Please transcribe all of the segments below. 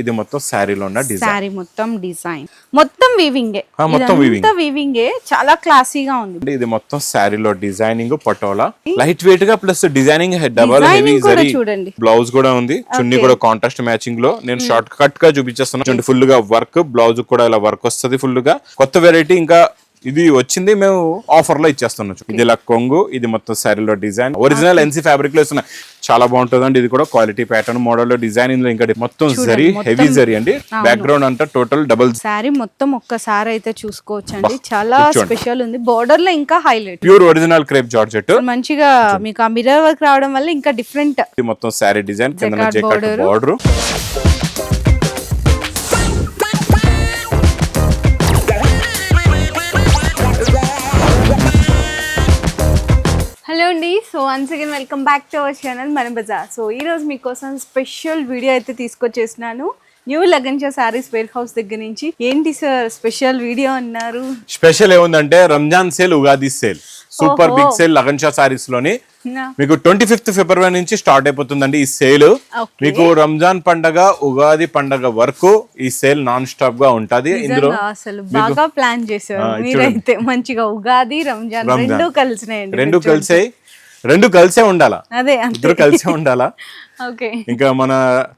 ఇది మొత్తం శారీలో ఉన్న డిజైన్. శారీ మొత్తం డిజైన్, మొత్తం వీవింగ్, మొత్తం వీవింగ్ చాలా క్లాసీగా ఉంది. ఇది మొత్తం శారీలో డిజైనింగ్ పటోలా, లైట్ వెయిట్ గా plus designing double heavy zari. చూడండి బ్లౌజ్ కూడా ఉంది, చున్నీ కూడా కాంట్రాస్ట్ మ్యాచింగ్ లో. నేను షార్ట్ కట్ గా చూపించేస్తున్నాను. ఫుల్ గా వర్క్, బ్లౌజ్ కూడా ఇలా వర్క్ వస్తుంది ఫుల్ గా. కొత్త వెరైటీ ఇంకా ఇది వచ్చింది, మేము ఆఫర్ లో ఇచ్చేస్తున్నాం. ఇది ఇలా కొంగు, ఇది మొత్తం శారీలో డిజైన్, ఒరిజినల్ ఎన్సీ ఫ్యాబ్రిక్ లో ఇస్తున్నాయి. చాలా బాగుంటుంది. ఇది కూడా క్వాలిటీ ప్యాటర్న్ మోడల్ లో డిజైన్. ఇందులో ఇంకా మొత్తం జరీ, హెవీ జరీ అండి. బ్యాక్గ్రౌండ్ అంతా టోటల్ డబుల్ శారీ మొత్తం ఒక్కసారి అయితే చూసుకోవచ్చు అండి. చాలా స్పెషల్ ఉంది. బోర్డర్ లో ఇంకా highlight, pure original crepe georgette. మంచిగా మీకు ఆ మిర్రర్ వర్క్ రావడం వల్ల ఇంకా డిఫరెంట్. ఇది మొత్తం శారీ డిజైన్, కింద జకార్డ్ బోర్డర్. హలో అండి, so once again welcome back to our channel Mana Bazaar. So ఈ రోజు మీకోసం స్పెషల్ వీడియో అయితే తీసుకొచ్చేసినాను. New Lagansha saris warehouse దగ్గర నుంచి. ఏంటి సార్ స్పెషల్ వీడియో అన్నారు? స్పెషల్ ఏముందంటే Ramzan sale, Ugadi sale, super big sale Lagansha sarees లోని మీకు 25th ఫిబ్రవరి నుంచి స్టార్ట్ అయిపోతుందండి ఈ సేల్. మీకు రంజాన్ పండగ, ఉగాది పండగ వరకు ఈ సేల్ నాన్ స్టాప్ గా ఉంటది. ఇందులో అసలు బాగా ప్లాన్ చేశారు మీరైతే. మంచిగా ఉగాది రంజాన్ రెండు కలిసే ఉండాలా, అదే ఇద్దరు కలిసే ఉండాలా. ఇంకా మన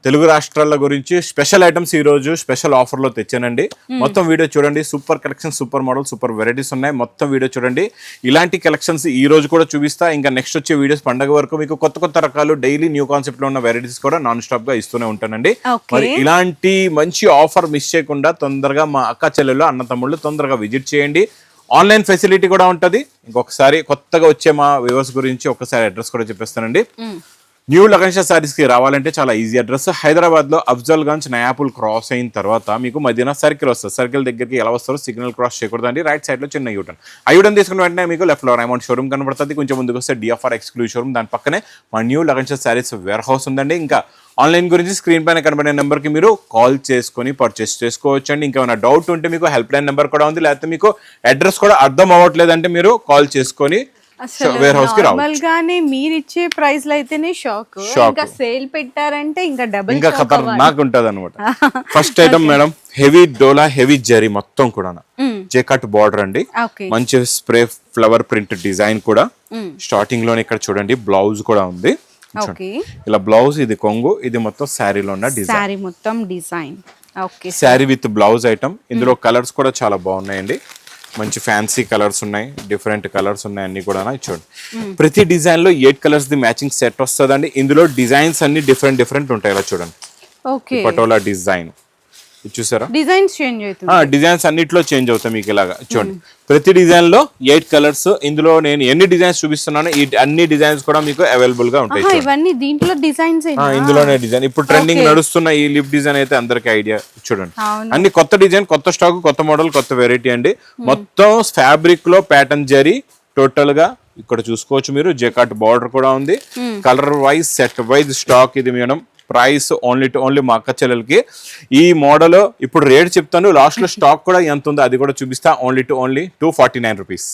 తెలుగు రాష్ట్రాల గురించి స్పెషల్ ఐటమ్స్ ఈ రోజు స్పెషల్ ఆఫర్ లో తెచ్చానండి. మొత్తం వీడియో చూడండి. Super collection, super model, super varieties ఉన్నాయి. మొత్తం వీడియో చూడండి. ఇలాంటి కలెక్షన్స్ ఈ రోజు కూడా చూపిస్తా. ఇంకా నెక్స్ట్ వచ్చే వీడియోస్ పండగ వరకు మీకు కొత్త కొత్త రకాలు, డైలీ న్యూ కాన్సెప్ట్ లో ఉన్న వెరైటీస్ కూడా నాన్ స్టాప్ గా ఇస్తూనే ఉంటానండి. మరి ఇలాంటి మంచి ఆఫర్ మిస్ చేయకుండా తొందరగా మా అక్క చెల్లెలు, అన్న తమ్ముళ్ళు తొందరగా విజిట్ చేయండి. ఆన్లైన్ ఫెసిలిటీ కూడా ఉంటది. ఇంకొకసారి కొత్తగా వచ్చే మా వ్యూవర్స్ గురించి ఒకసారి అడ్రస్ కూడా చెప్పేస్తానండి. న్యూ లగన్షా సారీస్ కి రావాలంటే చాలా ఈజీ అడ్రస్. హైదరాబాద్ లో అఫ్జల్ గంజ్ నయాపుల్ క్రాస్ అయిన తర్వాత మీకు మదీనా సర్కిల్ వస్తుంది. సర్కిల్ దగ్గరికి ఎలా వస్తారో సిగ్నల్ క్రాస్ చేయకూడదండి. రైట్ సైడ్ లో చిన్న యూటర్న్. ఆ యూటర్న్ తీసుకున్న వెంటనే మీకు లెఫ్ట్ లో అమౌంట్ షోరూమ్ కనబడుతుంది. కొంచెం ముందుకు వస్తే డిఎఫ్ఆర్ ఎక్స్క్లూజివ్ షోరూమ్, దాని పక్కనే మా new Lagansha saris warehouse ఉందండి. ఇంకా ఆన్లైన్ గురించి స్క్రీన్ పైన కనబడే నెంబర్ కి మీరు కాల్ చేసుకుని పర్చేస్ చేసుకోవచ్చు అండి. ఇంకా ఏమైనా డౌట్ ఉంటే మీకు హెల్ప్ లైన్ నెంబర్ కూడా ఉంది. లేకపోతే మీకు అడ్రస్ కూడా అర్థం అవ్వట్లేదంటే మీరు కాల్ చేసుకొని వేర్ హౌస్ కి రావచ్చు. మీరు ఇచ్చే ప్రైస్ లో అయితేనే షాక్. ఇంకా సేల్ పెట్టారంటే ఇంకా డబుల్, ఇంకా ఖతర్నాక్ ఉంటది అనమాట. ఫస్ట్ ఐటమ్ మేడం, హెవీ డోలా, హెవీ జరీ మొత్తం కూడా జెకట్ బార్డర్ అండి. మంచి స్ప్రే ఫ్లవర్ ప్రింట్ డిజైన్ కూడా. స్టార్టింగ్ లోనే ఇక్కడ చూడండి బ్లౌజ్ కూడా ఉంది. ఇలా బ్లౌజ్, ఇది కొంగు, ఇది మొత్తం శారీలో ఉన్న design. Sari with blouse item. ఇందులో కలర్స్ కూడా చాలా బాగున్నాయండి. మంచి ఫ్యాన్సీ కలర్స్ ఉన్నాయి, డిఫరెంట్ కలర్స్ ఉన్నాయి, అన్ని కూడా చూడండి. ప్రతి డిజైన్ లో 8 కలర్స్ ది మ్యాచింగ్ సెట్ వస్తుందండి. ఇందులో డిజైన్స్ అన్ని డిఫరెంట్ ఉంటాయి. ఇలా చూడండి, పటోలా డిజైన్ చూసారా, డిజైన్స్ అన్నిట్లో చేంజ్ అవుతాయి మీకు. ఇలాగా చూడండి, ప్రతి డిజైన్ లో 8 కలర్స్. ఇందులో నేను ఎన్ని డిజైన్స్ చూపిస్తున్నానో ఈ అన్ని డిజైన్స్ కూడా మీకు అవైలబుల్ గా ఉంటాయి. ఇందులోనే డిజైన్ ఇప్పుడు ట్రెండింగ్ నడుస్తున్న ఈ లిప్ డిజైన్ అయితే అందరికి ఐడియా. చూడండి, అన్ని కొత్త డిజైన్, కొత్త స్టాక్, కొత్త మోడల్, కొత్త వెరైటీ అండి. మొత్తం ఫ్యాబ్రిక్ లో ప్యాటర్న్ జరీ టోటల్ గా ఇక్కడ చూసుకోవచ్చు మీరు. జెకాట్ బార్డర్ కూడా ఉంది. Colour wise, set wise stock ఇది మేడం. ప్రైస్ ఓన్లీ మా అక్క చెల్లెలకి. ఈ మోడల్ ఇప్పుడు రేట్ చెప్తాను, లాస్ట్ లో స్టాక్ కూడా ఎంత ఉందో అది కూడా చూపిస్తా. ఓన్లీ 249 రూపీస్,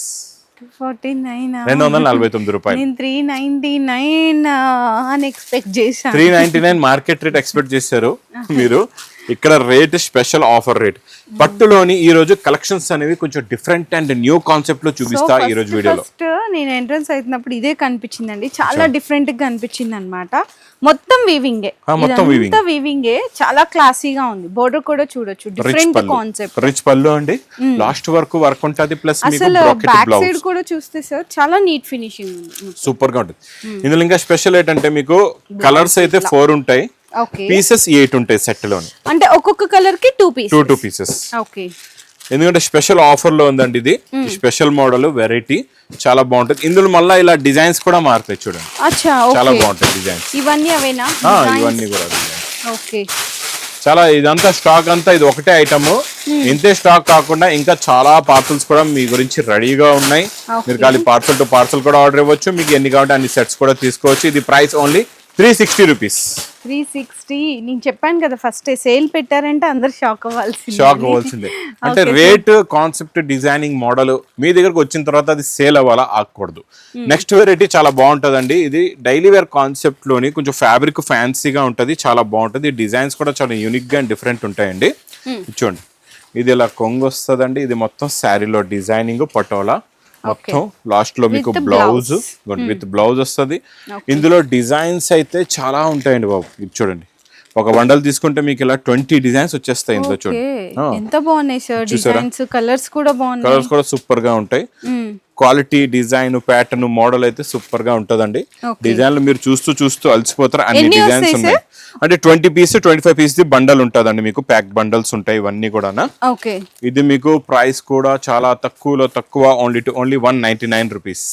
249 రూపాయలు. 399 మార్కెట్ రేట్ ఎక్స్పెక్ట్ చేశారు మీరు. ఇక్కడ రేట్ స్పెషల్ ఆఫర్ రేట్. పట్టులోని ఈ రోజు కలెక్షన్స్ అనేవి కొంచెం డిఫరెంట్ అండ్ న్యూ కాన్సెప్ట్ లో చూపిస్తా ఈ రోజు వీడియోలో. నేను ఎంట్రన్స్ అవుతున్నప్పుడు ఇదే కనిపించిందండి, చాలా డిఫరెంట్ గా కనిపించింది అనమాట. మొత్తం వీవింగ్, చాలా క్లాసీగా ఉంది. బోర్డర్ కూడా చూడొచ్చు, డిఫరెంట్ కాన్సెప్ట్. రిచ్ పళ్ళు అండి, లాస్ట్ వరకు వర్క్ ఉంటది. ప్లస్ అసలు బ్యాక్ సైడ్ కూడా చూస్తే సార్ చాలా నీట్ ఫినిషింగ్ ఉంది, సూపర్ గా ఉంటుంది. ఇందులో ఇంకా స్పెషల్ ఏంటంటే మీకు కలర్స్ అయితే 4 ఉంటాయి, పీసెస్ 8 ఉంటాయి సెట్ లోని. అంటే ఒక్కొక్క కలర్ కి 2 పీసెస్. ఎందుకంటే స్పెషల్ ఆఫర్ లో ఉందండి ఇది. స్పెషల్ మోడల్ వెరైటీ చాలా బాగుంటుంది. ఇందులో మళ్ళీ ఇలా డిజైన్స్ కూడా మారుతాయి చూడండి, చాలా బాగుంటాయి డిజైన్స్. ఇవన్నీ అవేనా? ఇవన్నీ కూడా చాలా. ఇదంతా స్టాక్ అంతా ఇది ఒకటే ఐటమ్. ఇంతే స్టాక్ కాకుండా ఇంకా చాలా పార్సల్స్ కూడా మీ గురించి రెడీగా ఉన్నాయి. మీరు ఖాళీ పార్సల్ టు పార్సల్ కూడా ఆర్డర్ ఇవ్వచ్చు. మీకు ఎన్ని కావాలంటే అన్ని సెట్స్ కూడా తీసుకోవచ్చు. ఇది ప్రైస్ ఓన్లీ 360 రూపీస్. 360. నేను చెప్పాను కదా ఫస్ట్ సేల్ పెట్టారంటే అందరు షాక్ అవ్వాల్సిందే. అంటే రేట్, కాన్సెప్ట్, డిజైనింగ్, మోడల్ మీ దగ్గరకు వచ్చిన తర్వాత అది సేల్ అవ్వాలా, ఆగకూడదు. నెక్స్ట్ వెరైటీ చాలా బాగుంటుందండి. ఇది డైలీ వేర్ కాన్సెప్ట్ లోని కొంచెం ఫ్యాబ్రిక్ ఫ్యాన్సీగా ఉంటుంది, చాలా బాగుంటుంది. డిజైన్స్ కూడా చాలా యూనిక్ గా అండ్ డిఫరెంట్ ఉంటాయండి. చూడండి, ఇది ఇలా కొంగు వస్తుందండి. ఇది మొత్తం శారీలో డిజైనింగ్ పటోలా మొత్తం. లాస్ట్ లో మీకు బ్లౌజ్ విత్ బ్లౌజ్ వస్తుంది. ఇందులో డిజైన్స్ అయితే చాలా ఉంటాయండి బాబు. ఇది చూడండి, ఒక బండల్ తీసుకుంటే మీకు ఇలా 20 డిజైన్స్ వచ్చేస్తాయి ఇందులో. చూడండి ఎంత బాగున్నాయి సార్ డిజైన్స్, కలర్స్ కూడా బాగున్నాయి. కలర్స్ కూడా సూపర్ గా ఉంటాయి. క్వాలిటీ, డిజైన్, ప్యాటర్న్, మోడల్ అయితే సూపర్ గా ఉంటదండి. డిజైన్లు మీరు చూస్తూ అలసిపోతారు. అన్ని డిజైన్స్ ఉన్నాయి. అంటే 20 పీస్ 25 పీస్ బండల్ ఉంటదండి మీకు. ప్యాక్ బండల్స్ ఉంటాయి ఇవన్నీ కూడా. ఇది మీకు ప్రైస్ కూడా చాలా తక్కువ, ఓన్లీ 199 రూపీస్.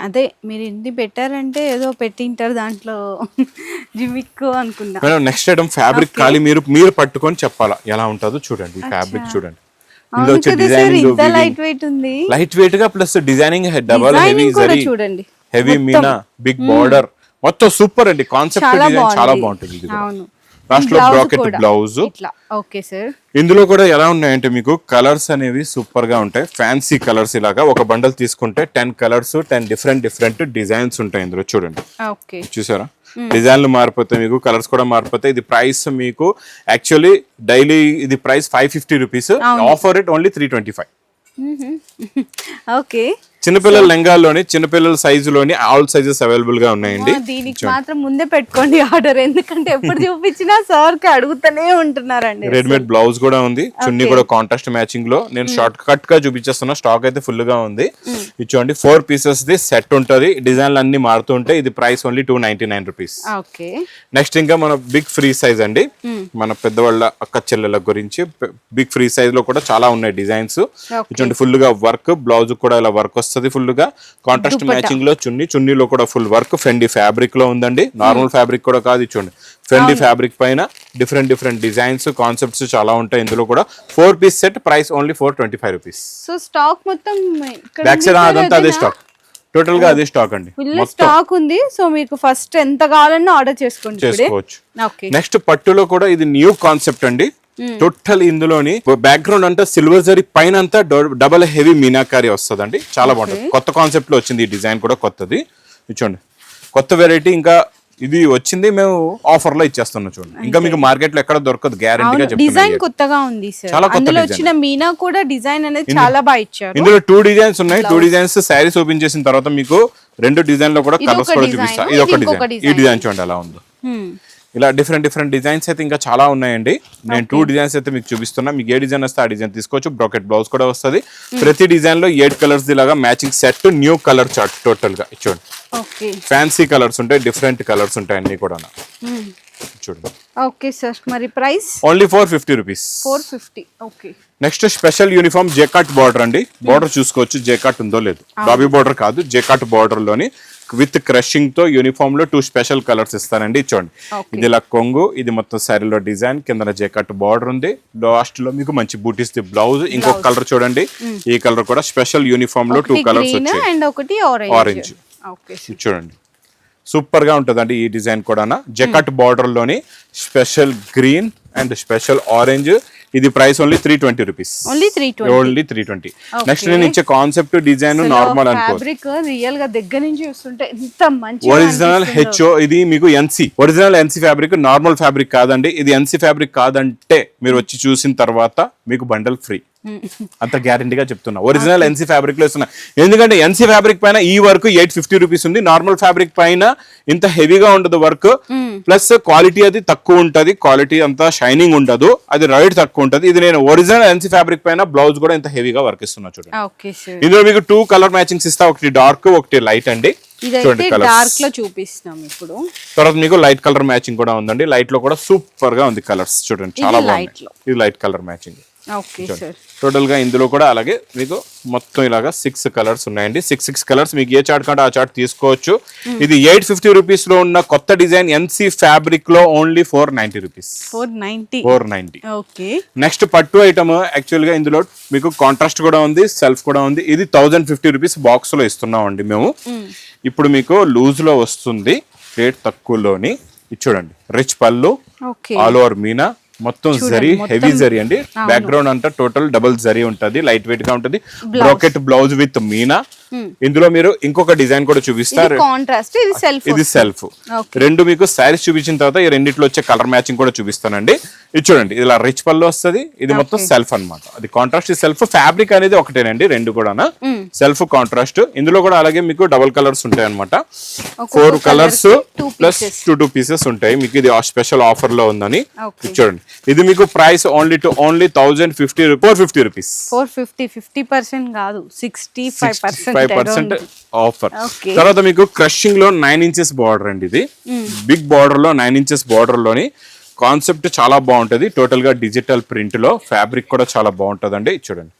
అదే మీరు ఎన్ని పెట్టారంటే ఏదో పెట్టింటారు దాంట్లో జిమిక్ అనుకున్నా. మేడం నెక్స్ట్ ఐటమ్ ఫ్యాబ్రిక్ ఖాళీ మీరు పట్టుకొని చెప్పాలా ఎలా ఉంటుందో చూడండి. ఫ్యాబ్రిక్ చూడండి, ఇందులో వచ్చే డిజైనింగ్ లైట్ వెయిట్ గా plus designing double heavy zari, heavy మీనా, బిగ్ బార్డర్ మొత్తం సూపర్ అండి. కాన్సెప్ట్ డిజైన్ చాలా బాగుంటుంది. లాస్ట్ లో బ్రాకెట్ బ్లౌజ్. ఇందులో కూడా ఎలా ఉన్నాయంటే మీకు కలర్స్ అనేవి సూపర్ గా ఉంటాయి. Fancy colours. ఇలాగా ఒక బండల్ తీసుకుంటే 10 కలర్స్, 10 డిఫరెంట్ డిజైన్స్ ఉంటాయి ఇందులో. చూడండి, చూసారా? డిజైన్లు మారిపోతాయి మీకు, కలర్స్ కూడా మారిపోతాయి. ఇది ప్రైస్ మీకు యాక్చువల్లీ డైలీ ఇది price 550 rupees. Offer rate only 325. Okay. చిన్నపిల్లల లెంగాల్లోని, చిన్నపిల్లల సైజులోని ఆల్ సైజెస్ అవైలబుల్ గా ఉన్నాయండి. దీనికి మాత్రం ముందే పెట్టుకోండి ఆర్డర్, ఎందుకంటే ఎప్పుడు చూపించినా సార్ కి అడుగుతూనే ఉంటున్నారండి. రెడీమేడ్ బ్లౌజ్ కూడా ఉంది, చున్నీ కూడా కాంట్రాస్ట్ మ్యాచింగ్ లో. నేను షార్ట్ కట్ గా చూపించేస్తున్నా, స్టాక్ అయితే ఫుల్ గా ఉంది. ఇచ్చోండి 4 పీసెస్ ది సెట్ ఉంటది. డిజైన్లు అన్ని మారుతూ ఉంటాయి. ఇది ప్రైస్ ఓన్లీ 299 రూపీస్. నెక్స్ట్ ఇంకా మన బిగ్ ఫ్రీ సైజ్ అండి, మన పెద్దవాళ్ళ అక్క చెల్లెల గురించి. బిగ్ ఫ్రీ సైజ్ లో కూడా చాలా ఉన్నాయి డిజైన్స్. ఇచ్చోండి ఫుల్ గా వర్క్, బ్లౌజ్ కూడా ఇలా వర్క్ వస్తుంది ఫుల్ గా. కాంట్రాస్ట్ మ్యాచింగ్ లో చున్నీలో కూడా ఫుల్ వర్క్. ఫెండి ఫ్యాబ్రిక్ లో ఉందండి, నార్మల్ ఫ్యాబ్రిక్ కూడా కాదు. చూడండి, ఫెండి ఫ్యాబ్రిక్ పైన డిఫరెంట్ డిజైన్స్, కాన్సెప్ట్స్ చాలా ఉంటాయి ఇందులో కూడా. 4 piece set price only 425 rupees. So stock మొత్తం బ్యాక్ సైడ్ అదంతా అదే స్టాక్, టోటల్ గా అదే స్టాక్ అండి. స్టాక్ ఉంది. సో మీకు ఫస్ట్ ఎంత కావాలన్నా ఆర్డర్ చేసుకోవచ్చు. నెక్స్ట్ పట్టులో కూడా ఇది న్యూ కాన్సెప్ట్ అండి. టోటల్ ఇందులోని బ్యాక్గ్రౌండ్ అంతా సిల్వర్ జరీ, పైన అంతా డబల్ హెవీ మీనాకారి వస్తుందండి. చాలా బాగుంటుంది. కొత్త కాన్సెప్ట్ లో వచ్చింది ఈ డిజైన్ కూడా కొత్తది. చూడండి, కొత్త వెరైటీ. ఇంకా ఇది వచ్చింది, మేము ఆఫర్ లో ఇచ్చేస్తున్నాం. చూడండి, ఇంకా మీకు మార్కెట్ లో ఎక్కడ దొరకదు, గ్యారెంటీగా చెప్తున్నాను. డిజైన్ కొత్తగా ఉంది సార్. చాలా కొత్త వచ్చిన మీనా కూడా డిజైన్ అనేది చాలా బాగా ఇచ్చారు. ఇందులో 2 డిజైన్స్ ఉన్నాయి. 2 డిజైన్స్ శారీస్ ఓపెన్ చేసిన తర్వాత మీకు 2 డిజైన్ లో కూడా కలర్స్ కూడా చూపిస్తా. ఇది ఒక డిజైన్, ఈ డిజైన్ చూడండి ఎలా ఉందో. ఇలా డిఫరెంట్ డిజైన్స్ అయితే ఇంకా చాలా ఉన్నాయండి. నేను 2 డిజైన్స్ అయితే మీకు చూపిస్తున్నా. మీకు ఏ డిజైన్ వస్తే ఆ డిజైన్ తీసుకోవచ్చు. బ్రాకెట్ బ్లౌజ్ కూడా వస్తుంది. ప్రతి డిజైన్ లో 8 కలర్స్ ఇలాగా matching set, new colour chart total గా. చూడండి, ఫ్యాన్సీ కలర్స్ ఉంటాయి, డిఫరెంట్ కలర్స్ ఉంటాయి అన్ని కూడా. చూడండి. ఓకే సార్, మరి price only 450 rupees. 450. Okay. Next special uniform జేకాట్ border అండి. బార్డర్ చూసుకోవచ్చు, జేకాట్ ఉందో లేదు. బాబీ బార్డర్ కాదు, జేకాట్ బార్డర్ లోని విత్ క్రషింగ్ తో యూనిఫామ్ లో 2 స్పెషల్ కలర్స్ ఇస్తానండి. చూడండి, ఇది ఇలా కొంగు, ఇది మొత్తం శారీలో డిజైన్, కింద జేకాట్ బార్డర్ ఉంది. లాస్ట్ లో మీకు మంచి బూటీస్ ది బ్లౌజ్. ఇంకొక కలర్ చూడండి, ఈ కలర్ కూడా స్పెషల్ యూనిఫామ్ లో 2 కలర్స్ వచ్చాయి. ఆరెంజ్ చూడండి, సూపర్ గా ఉంటదండి ఈ డిజైన్ కూడా. జకాట్ బార్డర్ లోని special green and special orange. ఇది price only 320 rupees. Only 320. Next నేను ఇచ్చే concept design normal fabric real గా దగ్గర నుంచి చూస్తుంటే ఎంత మంచి ఒరిజినల్ హెచ్ఓ. ఇది మీకు ఎన్సి, ఒరిజినల్ ఎన్సి ఫ్యాబ్రిక్, నార్మల్ ఫ్యాబ్రిక్ కాదండి. ఇది ఎన్సి ఫ్యాబ్రిక్ కాదంటే మీరు వచ్చి చూసిన తర్వాత మీకు బండల్ ఫ్రీ. అంత గ్యారంటీగా చెప్తున్నా. ఒరిజినల్ ఎన్సీ ఫ్యాబ్రిక్ లో ఇస్తున్నా. ఎందుకంటే ఎన్సీ ఫ్యాబ్రిక్ పైన ఈ వర్క్ 850 రూపీస్ ఉంది. నార్మల్ ఫ్యాబ్రిక్ పైన ఇంత హెవీగా ఉండదు వర్క్, ప్లస్ క్వాలిటీ అది తక్కువ ఉంటది. క్వాలిటీ అంతా షైనింగ్ ఉండదు, అది రైట్ తక్కువ ఉంటది. ఇది నేను ఒరిజినల్ ఎన్సీ ఫ్యాబ్రిక్ పైన బ్లౌజ్ కూడా ఇంత హెవీగా వర్క్ ఇస్తున్నా. చూడండి, ఇందులో మీకు 2 కలర్ మ్యాచింగ్స్ ఇస్తా. ఒకటి డార్క్, ఒకటి లైట్ అండి. డార్క్ లో చూపిస్తున్నాం ఇప్పుడు. తర్వాత మీకు లైట్ కలర్ మ్యాచింగ్ కూడా ఉందండి. లైట్ లో కూడా సూపర్ గా ఉంది కలర్స్. చూడండి, చాలా బాగుంది. ఇది లైట్ కలర్ మ్యాచింగ్. టోటల్ గా ఇందులో కూడా అలాగే మీకు మొత్తం ఇలాగా 6 కలర్స్ ఉన్నాయండి. 6 కలర్స్ మీకు ఏ చార్ట్ కంటే ఆ చార్ట్ తీసుకోవచ్చు. ఇది 850 రూపీస్ లో ఉన్న కొత్త డిజైన్ ఎన్సీ ఫ్యాబ్రిక్ లో ఓన్లీ 490 రూపీస్. 490. నెక్స్ట్ పట్టు ఐటమ్. యాక్చువల్ గా ఇందులో మీకు కాంట్రాస్ట్ కూడా ఉంది, సెల్ఫ్ కూడా ఉంది. ఇది 1050 రూపీస్ బాక్స్ లో ఇస్తున్నాం అండి మేము. ఇప్పుడు మీకు లూజ్ లో వస్తుంది. రేట్ తక్కువలోని ఇది చూడండి, రిచ్ పళ్ళు, ఓకే ఆల్ ఓవర్ మీనా, మొత్తం జరీ, హెవీ జరీ అండి. బ్యాక్గ్రౌండ్ అంతా టోటల్ డబుల్ జరీ ఉంటది, లైట్ వెయిట్ గా ఉంటది. Brocade blouse with Meena. ఇందులో మీరు ఇంకొక డిజైన్ కూడా చూపిస్తారు, కాంట్రాస్ట్, ఇది సెల్ఫ్. ఇది సెల్ఫ్. రెండు మీకు శారీస్ చూపించిన తర్వాత ఈ రెండిట్లో వచ్చే కలర్ మ్యాచింగ్ కూడా చూపిస్తానండి. ఇది చూడండి, ఇలా రిచ్ పళ్ళు వస్తుంది, ఇది మొత్తం సెల్ఫ్ అన్నమాట. అది కాంట్రాస్ట్, సెల్ఫ్. ఫ్యాబ్రిక్ అనేది ఒకటేనండి, రెండు కూడా సెల్ఫ్ కాంట్రాస్ట్. ఇందులో కూడా అలాగే మీకు డబుల్ కలర్స్ ఉంటాయి అనమాట. 4 కలర్స్ ప్లస్ 2 పీసెస్ ఉంటాయి మీకు. ఇది స్పెషల్ ఆఫర్ లో ఉందని. చూడండి, ఇది మీకు ప్రైస్ ఓన్లీ 1050 రూపీస్. 450, 50% కాదు, 65% ఆఫర్. తర్వాత మీకు క్రషింగ్ లో 9 ఇంచెస్ బార్డర్ అండి. ఇది బిగ్ బార్డర్ లో 9 ఇంచెస్ బార్డర్ లోని కాన్సెప్ట్ చాలా బాగుంటది. టోటల్ గా డిజిటల్ ప్రింట్ లో, ఫ్యాబ్రిక్ కూడా చాలా బాగుంటది అండి. చూడండి,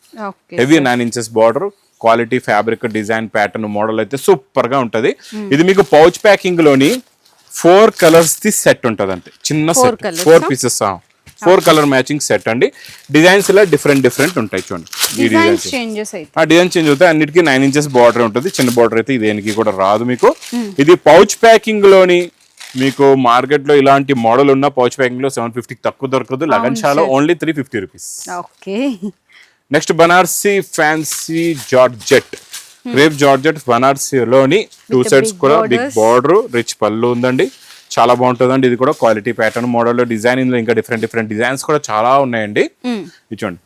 heavy 9 inches border, quality fabric, design, pattern, model అయితే సూపర్ గా ఉంటది. ఇది మీకు పౌచ్ ప్యాకింగ్ లోని 4 కలర్స్ ది సెట్ ఉంటది అంతే, చిన్న set, 4 pieces, 4 colour matching set అండి. డిజైన్స్ ఇలా డిఫరెంట్ ఉంటాయి. చూడండి, ఈ డిజైన్ చేంజ్ అవుతాయి. అన్నిటికీ 9 ఇంచెస్ బార్డర్ ఉంటుంది. చిన్న బార్డర్ అయితే దేనికి కూడా రాదు మీకు. ఇది పౌచ్ ప్యాకింగ్ లోని మీకు మార్కెట్ లో ఇలాంటి మోడల్ ఉన్న పౌచ్ ప్యాకింగ్ లో 750 తక్కువ దొరకదు. లగన్షాలో only 350 rupees. Next Banarasi fancy georgette, crepe georgette Banarasi లోని 2 సెట్స్ కూడా బిగ్ బార్డర్, రిచ్ పళ్ళు ఉందండి. చాలా బాగుంటుందండి. ఇది కూడా క్వాలిటీ ప్యాటర్న్, మోడల్, డిజైన్. ఇందులో ఇంకా డిఫరెంట్ డిజైన్స్ కూడా చాలా ఉన్నాయండి. ఇది చూడండి,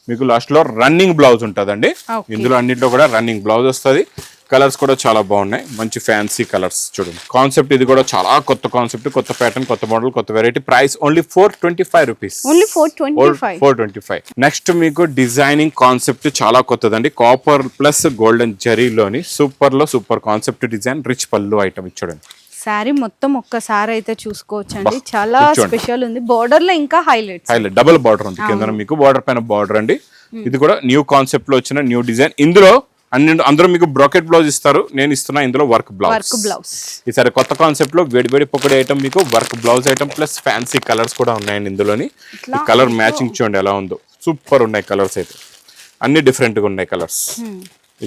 మీకు లాస్ట్ లో రన్నింగ్ బ్లౌజ్ ఉంటుందండి. ఇందులో అన్నింటిలో కూడా రన్నింగ్ బ్లౌజ్ వస్తుంది. కలర్స్ కూడా చాలా బాగున్నాయి, మంచి ఫ్యాన్సీ కలర్స్. చూడండి, కాన్సెప్ట్ ఇది కూడా చాలా కొత్త కాన్సెప్ట్, కొత్త ప్యాటర్న్, కొత్త మోడల్, కొత్త variety. Price only 425 rupees. 425. Next మీకు డిజైనింగ్ కాన్సెప్ట్ చాలా కొత్తదండి. కాపర్ ప్లస్ గోల్డెన్ జరీలోని super concept design, rich pallu item. చూడండి, సారీ మొత్తం ఒక్కసారి అయితే చూసుకోవచ్చు అండి, చాలా స్పెషల్ ఉంది. బార్డర్ లో ఇంకా హైలైట్ డబుల్ బార్డర్ ఉంది కింద మీకు, బార్డర్ పైన బార్డర్ అండి. ఇది కూడా న్యూ కాన్సెప్ట్ లో వచ్చిన న్యూ డిజైన్. ఇందులో అందరూ మీకు బ్రోకెట్ బ్లౌజ్ ఇస్తారు, నేను ఇస్తున్నా ఇందులో వర్క్ బ్లౌజ్. ఈసారి కొత్త కాన్సెప్ట్ లో వేడి పొక్కడి ఐటమ్, మీకు work blouse item plus fancy colours కూడా ఉన్నాయండి ఇందులోని. ఈ కలర్ మ్యాచింగ్ చూడండి ఎలా ఉందో, సూపర్ ఉన్నాయి కలర్స్ అయితే, అన్ని డిఫరెంట్ గా ఉన్నాయి కలర్స్.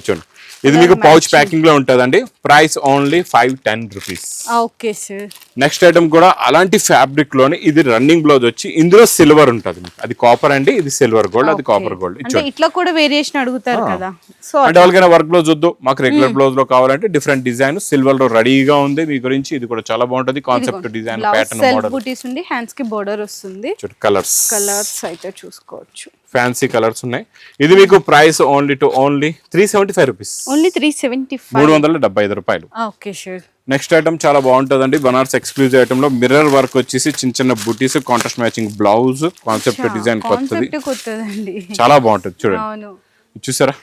చూడండి, ఇది మీకు పౌచ్ ప్యాకింగ్ లో ఉంటదండి. Price only 510 rupees. Okay sir. Next item కూడా అలాంటి ఫ్యాబ్రిక్ లోనే, ఇది రన్నింగ్ బ్లౌజ్ వచ్చి ఇందులో సిల్వర్ ఉంటది. అది కాపర్ అండి, ఇది సిల్వర్ గోల్డ్, అది కాపర్ గోల్డ్. ఇట్లా కూడా వేరియేషన్ అడుగుతారు కదా, సో అంటే వాళ్ళకైనా వర్క్ బ్లౌజ్ వద్దు, మాకు రెగ్యులర్ బ్లౌజ్ లో కావాలంటే డిఫరెంట్ డిజైన్ సిల్వర్ లో రెడీగా ఉంది మీ గురించి. ఇది కూడా చాలా బాగుంటది, కాన్సెప్ట్ డిజైన్, ప్యాటర్న్, మోడల్. బూటీస్ ఉంది, హ్యాండ్స్ కి బోర్డర్ వస్తుంది. కలర్స్ అయితే చూసుకోవచ్చు, ఫ్యాన్సీ కలర్స్ ఉన్నాయి. ఇది మీకు ప్రైస్ ఓన్లీ 375 రూపీస్. ఓన్లీ 375, 375 రూపాయలు. Okay sure. నెక్స్ట్ ఐటమ్ చాలా బాగుంటుందండి, బనారస్ ఎక్స్క్లూజివ్ ఐటమ్ లో మిర్రర్ వర్క్ వచ్చేసి చిన్న బూటీస్, contrast matching blouse, concept design కొత్తది, చాలా బాగుంటుంది. చూడండి, చూసారా,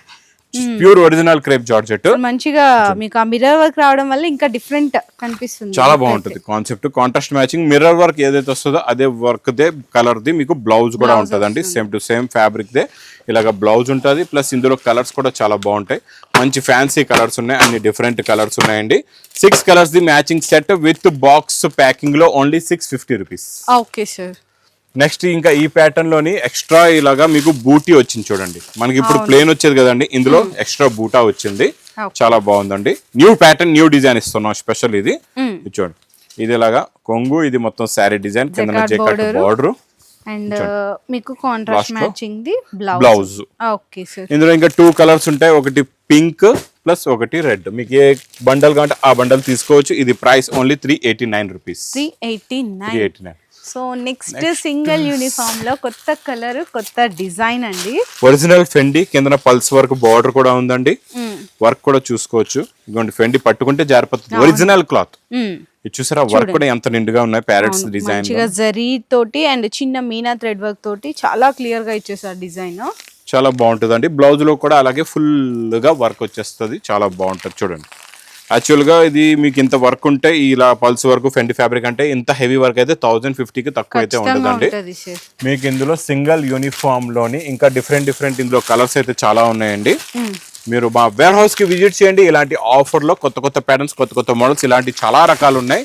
ప్యూర్ ఒరిజినల్ క్రేప్ జార్జెట్. మంచిగా మీకు ఆ మిర్రర్ వర్క్ రావడం వల్ల ఇంకా డిఫరెంట్ కనిపిస్తుంది, చాలా బాగుంటుంది concept. Contrast matching mirror work ఏదైతే వస్తుందో అదే వర్క్ దే కలర్ ది మీకు బ్లౌజ్ కూడా ఉంటుందండి. Same to same fabric they ఇలాగ బ్లౌజ్ ఉంటుంది. ప్లస్ ఇందులో కలర్స్ కూడా చాలా బాగుంటాయి, మంచి ఫ్యాన్సీ కలర్స్ ఉన్నాయి, అన్ని డిఫరెంట్ కలర్స్ ఉన్నాయండి. 6 colours the matching set with box packing లో only 650 rupees. Okay sir. Next ఇంకా ఈ ప్యాటర్న్ లోని ఎక్స్ట్రా ఇలాగా మీకు బూటీ వచ్చింది చూడండి. మనకి ఇప్పుడు ప్లేన్ వచ్చేది కదండి, ఇందులో ఎక్స్ట్రా బూటా వచ్చింది, చాలా బాగుందండి. న్యూ ప్యాటర్న్, న్యూ డిజైన్ ఇస్తున్నాం స్పెషల్. ఇది చూడండి, ఇది ఇలాగా కొంగు, ఇది మొత్తం శారీ డిజైన్, కింద జెకట్ బార్డర్ అండ్ మీకు contrast matching the blouse. Okay sir. ఇందులో ఇంకా 2 కలర్స్ ఉంటాయి, ఒకటి పింక్ ప్లస్ ఒకటి రెడ్. మీకు ఏ బండల్ కావాలంటే ఆ బండల్ తీసుకోవచ్చు. ఇది price only 389 rupees. 389. So next single uniform లో కొత్త కలర్, కొత్త డిజైన్ అండి. ఒరిజినల్ ఫెండి, కింద పల్స్ వర్క్ బార్డర్ కూడా ఉందండి. వర్క్ కూడా చూసుకోవచ్చు. ఇదిగోండి, ఫెండి పట్టుకుంటే జారిపోతుంది, ఒరిజినల్ క్లాత్. ఇది చూసారా, వర్క్ కూడా ఎంత నిండుగా ఉన్నాయి, ప్యారెట్స్ డిజైన్, జరీ తోటి అండ్ చిన్న మీనా థ్రెడ్ వర్క్ తోటి చాలా క్లియర్ గా ఇచ్చేసారు డిజైన్. చాలా బాగుంటుందండి. బ్లౌజ్ లో కూడా అలాగే ఫుల్ గా వర్క్ వచ్చేస్తుంది, చాలా బాగుంటుంది. చూడండి, యాక్చువల్గా ఇది మీకు ఇంత వర్క్ ఉంటే, ఇలా పల్స్ వర్క్, ఫెండి ఫ్యాబ్రిక్ అంటే ఇంత హెవీ వర్క్ అయితే 1050కి తక్కువ అయితే ఉండదండి. మీకు ఇందులో సింగిల్ యూనిఫామ్ లోని ఇంకా డిఫరెంట్ ఇందులో కలర్స్ అయితే చాలా ఉన్నాయండి. మీరు మా వేర్ హౌస్ కి విజిట్ చేయండి. ఇలాంటి ఆఫర్ లో కొత్త ప్యాటర్న్స్, కొత్త మోడల్స్, ఇలాంటి చాలా రకాలు ఉన్నాయి.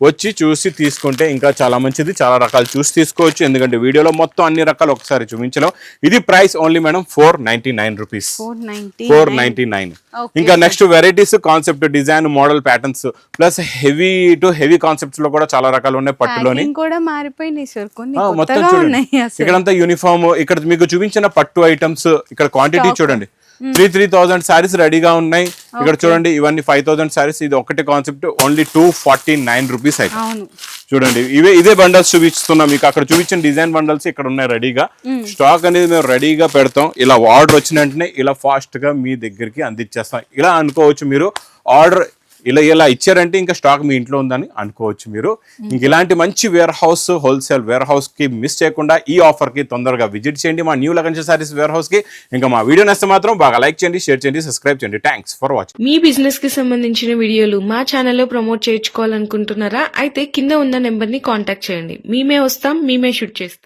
వచ్చి చూసి తీసుకుంటే ఇంకా చాలా మంచిది. చాలా రకాలు చూసి తీసుకోవచ్చు, ఎందుకంటే వీడియోలో మొత్తం అన్ని రకాలు ఒకసారి చూపించలేం. ఇది ప్రైస్ ఓన్లీ మేడం 499 రూపీస్, 499. ఇంకా next varieties, concept, design, model, patterns plus heavy to heavy concepts లో కూడా చాలా రకాలు ఉన్నాయి. పట్టులోని కూడా మారిపోయినాయి సార్, కొన్ని మొత్తం చూడండి. ఇక్కడంతా యూనిఫామ్, ఇక్కడ మీకు చూపించిన పట్టు ఐటమ్స్, ఇక్కడ క్వాంటిటీ చూడండి. 3,000 సారీస్ రెడీగా ఉన్నాయి. ఇక్కడ చూడండి, ఇవన్నీ 5,000 సారీస్. ఇది ఒకటి కాన్సెప్ట్ ఓన్లీ 249 రూపీస్ అయితే. చూడండి, ఇదే బండల్స్ చూపిస్తున్నాం మీకు. అక్కడ చూపించిన డిజైన్ బండల్స్ ఇక్కడ ఉన్నాయి రెడీగా. స్టాక్ అనేది మేము రెడీగా పెడతాం. ఇలా ఆర్డర్ వచ్చిన వెంటనే ఇలా ఫాస్ట్ గా మీ దగ్గరికి అందించేస్తాం. ఇలా అనుకోవచ్చు మీరు, ఆర్డర్ ఇలా ఇచ్చారంటే ఇంకా స్టాక్ మీ ఇంట్లో ఉందని అనుకోవచ్చు మీరు. ఇంక ఇలాంటి మంచి warehouse, wholesale warehouse కి మిస్ చేయకుండా ఈ ఆఫర్ కి తొందరగా విజిట్ చేయండి మా new Lagan sarees warehouse కి. ఇంకా మా వీడియో నచ్చితే మాత్రం బాగా లైక్ చేయండి, షేర్ చేయండి, సబ్స్క్రైబ్ చేయండి. Thanks for watching. Me business కి సంబంధించిన వీడియోలు మా ఛానల్లో ప్రమోట్ చేయించుకోవాలనుకుంటున్నారా? అయితే కింద ఉన్న నెంబర్ ని కాంటాక్ట్ చేయండి. మేమే వస్తాం, మేమే షూట్ చేస్తాం.